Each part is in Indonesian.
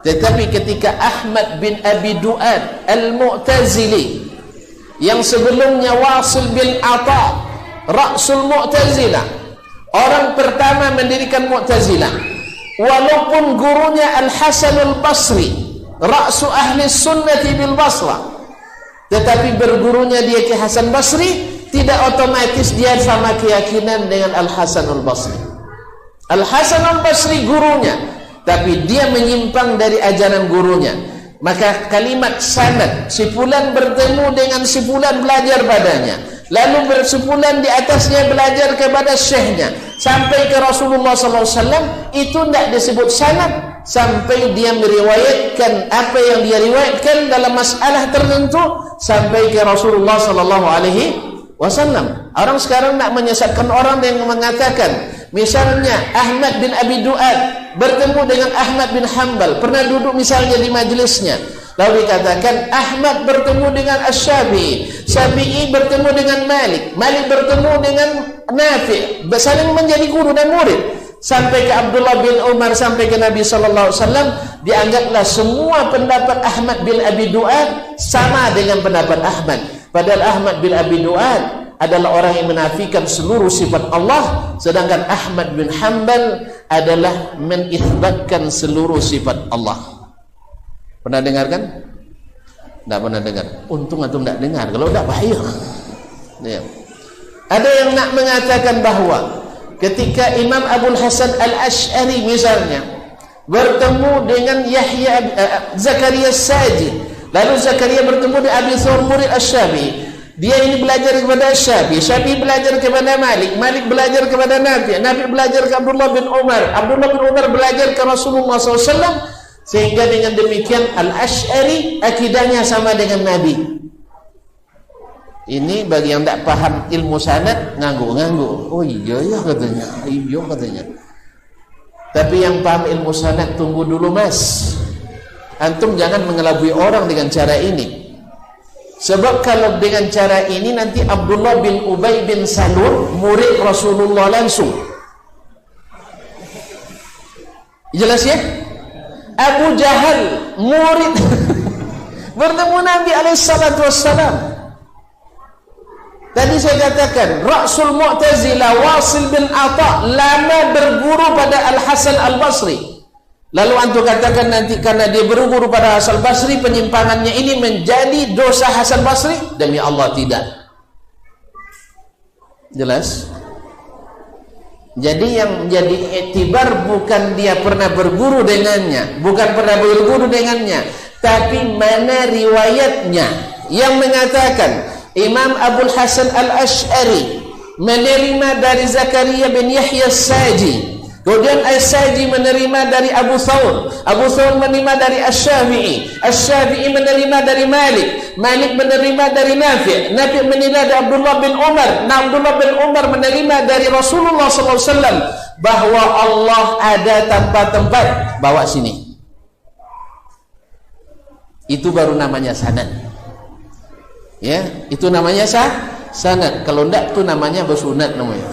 Tetapi ketika Ahmad bin Abi Du'ad Al-Mu'tazili, yang sebelumnya Wasil bin Ata, Ra'sul Mu'tazilah, orang pertama mendirikan Mu'tazilah, walaupun gurunya Al-Hasan Al-Basri, Ra'su Ahli Sunnati bil Basrah, tetapi bergurunya dia ke Hasan Basri, tidak otomatis dia sama keyakinan dengan Al-Hasan Al-Basri. Al-Hasan Al-Basri gurunya, tapi dia menyimpang dari ajaran gurunya. Maka kalimat sanad, si fulan bertemu dengan si fulan belajar padanya, lalu bersepulan di atasnya belajar kepada syekhnya sampai ke Rasulullah SAW, itu tidak disebut sanad sampai dia meriwayatkan apa yang dia riwayatkan dalam masalah tertentu sampai ke Rasulullah SAW. Orang sekarang nak menyesatkan orang yang mengatakan, misalnya Ahmad bin Abi Du'ad bertemu dengan Ahmad bin Hanbal, pernah duduk misalnya di majelisnya, lalu dikatakan Ahmad bertemu dengan Asy-Syafi'i, Syafi'i bertemu dengan Malik, Malik bertemu dengan Nafi', saling menjadi guru dan murid sampai ke Abdullah bin Umar, sampai ke Nabi SAW. Dianggaplah semua pendapat Ahmad bin Abi Du'ad sama dengan pendapat Ahmad, padahal Ahmad bin Abi Du'ad adalah orang yang menafikan seluruh sifat Allah, sedangkan Ahmad bin Hanbal adalah menitsbatkan seluruh sifat Allah. Pernah dengar kan? Tidak pernah dengar. Untung antum tidak dengar, kalau tidak bahaya. Ya. Ada yang nak mengatakan bahawa ketika Imam Abul Hasan Al-Asy'ari misalnya bertemu dengan Zakaria As-Sajid, lalu Zakaria bertemu dengan Abi Thawr murid Asy-Syafi'i, dia ini belajar kepada Syafi'i, Syafi'i belajar kepada Malik, Malik belajar kepada Nafi', Nafi' belajar ke Abdullah bin Umar, Abdullah bin Umar belajar ke Rasulullah SAW, sehingga dengan demikian Al-Asy'ari akidahnya sama dengan Nabi. Ini bagi yang tak paham ilmu sanad, nganggu-nganggu. Oh iya katanya, iya katanya. Tapi yang paham ilmu sanad, tunggu dulu mas, antum jangan mengelabui orang dengan cara ini. Sebab kalau dengan cara ini nanti Abdullah bin Ubay bin Salul murid Rasulullah langsung. Jelas ya? Abu Jahal murid bertemu Nabi SAW. Tadi saya katakan Ra'sul Mu'tazilah Wasil bin Ata lama berguru pada Al-Hasan Al-Basri. Lalu antum katakan nanti karena dia berguru pada Hasan Basri, penyimpangannya ini menjadi dosa Hasan Basri? Demi Allah tidak. Jelas? Jadi yang menjadi iktibar bukan dia pernah berguru dengannya, bukan pernah berguru dengannya, tapi mana riwayatnya yang mengatakan Imam Abul Hasan Al-Asy'ari menerima dari Zakaria bin Yahya As-Saji, kemudian As-Saji menerima dari Abu Thawr, Abu Thawr menerima dari Asy-Syafi'i, Asy-Syafi'i menerima dari Malik, Malik menerima dari Nafi', Nafi' menerima dari Abdullah bin Umar, Abdullah bin Umar menerima dari Rasulullah SAW, bahwa Allah ada tempat-tempat, bawa sini. Itu baru namanya sanad. Ya, itu namanya sanad. Kalau enggak itu namanya bersunat namanya.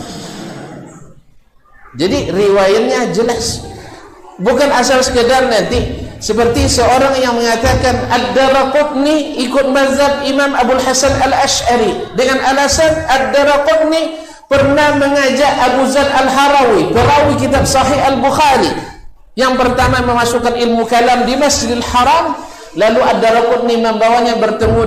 Jadi riwayatnya jelas, bukan asal sekedar nanti seperti seorang yang mengatakan Ad-Daraqutni ikut mazhab Imam Abul Hasan Al-Asy'ari dengan alasan Ad-Daraqutni pernah mengajak Abu Zar Al-Harawi, perawi kitab Sahih Al-Bukhari yang pertama memasukkan ilmu kalam di Masjidil Haram, lalu Ad-Daraqutni membawanya bertemu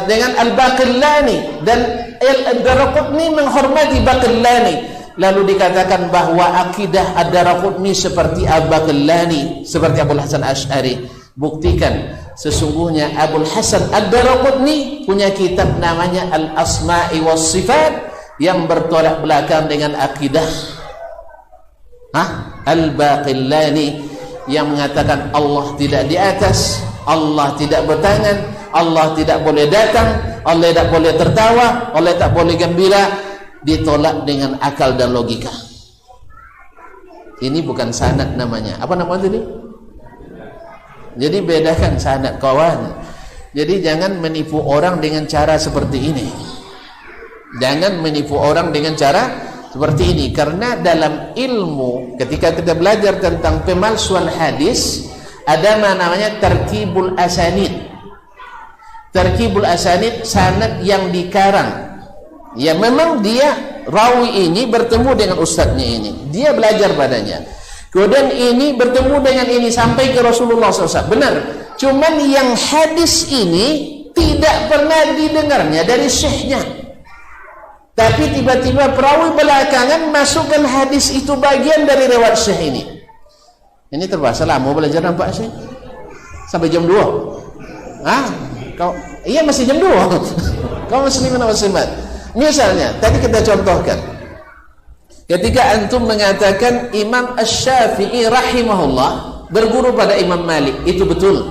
dengan Al-Baqillani, dan Ad-Daraqutni menghormati Baqillani. Lalu dikatakan bahwa akidah Ad-Daraqutni seperti Al-Baqillani, seperti Abul Hasan Asy'ari. Buktikan sesungguhnya Abul Hasan Ad-Daraqutni punya kitab namanya Al-Asma'i was Sifat yang bertolak belakang dengan akidah Al-Baqillani yang mengatakan Allah tidak di atas, Allah tidak bertangan, Allah tidak boleh datang, Allah tidak boleh tertawa, Allah tak boleh gembira. Ditolak dengan akal dan logika. Ini bukan sanad namanya. Apa namanya tadi? Jadi bedakan sanad, kawan. Jadi jangan menipu orang dengan cara seperti ini. Jangan menipu orang dengan cara seperti ini. Karena dalam ilmu ketika kita belajar tentang pemalsuan hadis ada namanya tarkibul asanid. Tarkibul asanid, sanad yang dikarang. Ya memang dia rawi ini bertemu dengan ustadznya ini, dia belajar padanya, kemudian ini bertemu dengan ini sampai ke Rasulullah SAW. Benar, cuman yang hadis ini tidak pernah didengarnya dari syekhnya, tapi tiba-tiba perawi belakangan masukkan hadis itu bagian dari riwayat syekh ini. Ini terpaksa lama belajar nampak sih, sampai jam 2. Kau iya masih jam 2. Kau muslimin atau muslimat? Misalnya tadi kita contohkan, ketika antum mengatakan Imam Asy-Syafi'i rahimahullah berguru pada Imam Malik, itu betul.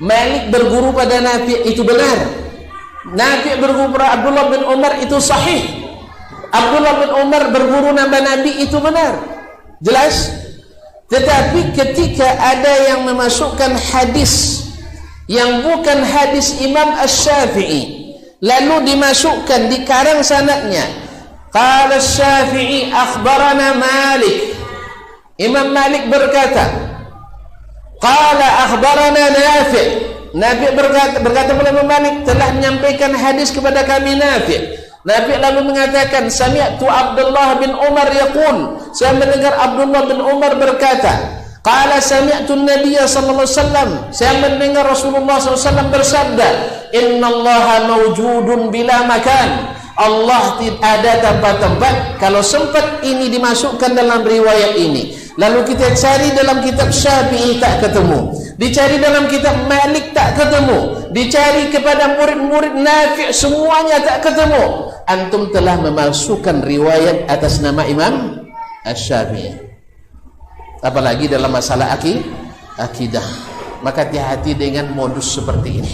Malik berguru pada Nafi', itu benar. Nafi' berguru pada Abdullah bin Umar, itu sahih. Abdullah bin Umar berguru nama Nabi, itu benar. Jelas? Tetapi ketika ada yang memasukkan hadis yang bukan hadis Imam Asy-Syafi'i, lalu dimasukkan di karang sanadnya, qala Asy-Syafi'i akhbarana Malik, Imam Malik berkata, qala akhbarana Nafi', Nafi' berkata kepada Imam Malik, telah menyampaikan hadis kepada kami Nafi'. Nafi' lalu mengatakan, sami'tu Abdullah bin Umar yaqul, saya mendengar Abdullah bin Umar berkata, qala sami'tu Nabiya sallallahu alaihi wasallam, saya mendengar Rasulullah SAW bersabda, innallaha mawjudun bila makan, Allah tidak ada tempat-tempat. Kalau sempat ini dimasukkan dalam riwayat ini, lalu kita cari dalam kitab Syafi'i tak ketemu, dicari dalam kitab Malik tak ketemu, dicari kepada murid-murid Nafi' semuanya tak ketemu, antum telah memasukkan riwayat atas nama Imam Asy-Syafi'i. Apalagi dalam masalah akidah. Maka hati-hati dengan modus seperti ini.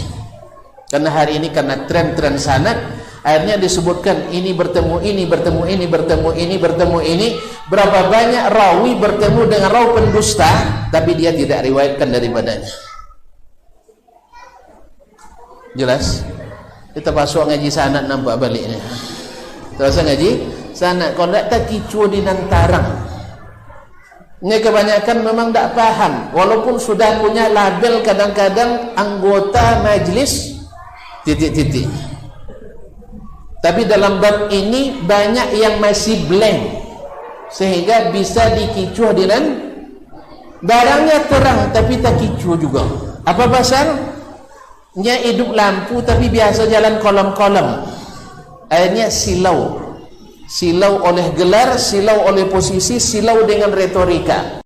Karena hari ini karena tren-tren sanad, akhirnya disebutkan ini bertemu ini, bertemu ini, bertemu ini, bertemu ini. Berapa banyak rawi bertemu dengan rawi pendusta, tapi dia tidak riwayatkan daripadanya. Jelas? Kita pasuk ngaji sanad nampak baliknya. Terus ngaji sanad, kalau tak kicu di nantarang. Ini kebanyakan memang tak paham, walaupun sudah punya label kadang-kadang anggota majelis titik-titik. Tapi dalam bab ini banyak yang masih blank, sehingga bisa dikicuh dengan barangnya terang tapi tak kicuh juga. Apa pasarnya? Hidup lampu tapi biasa jalan kolam-kolam. Akhirnya silau oleh gelar, silau oleh posisi, silau dengan retorika.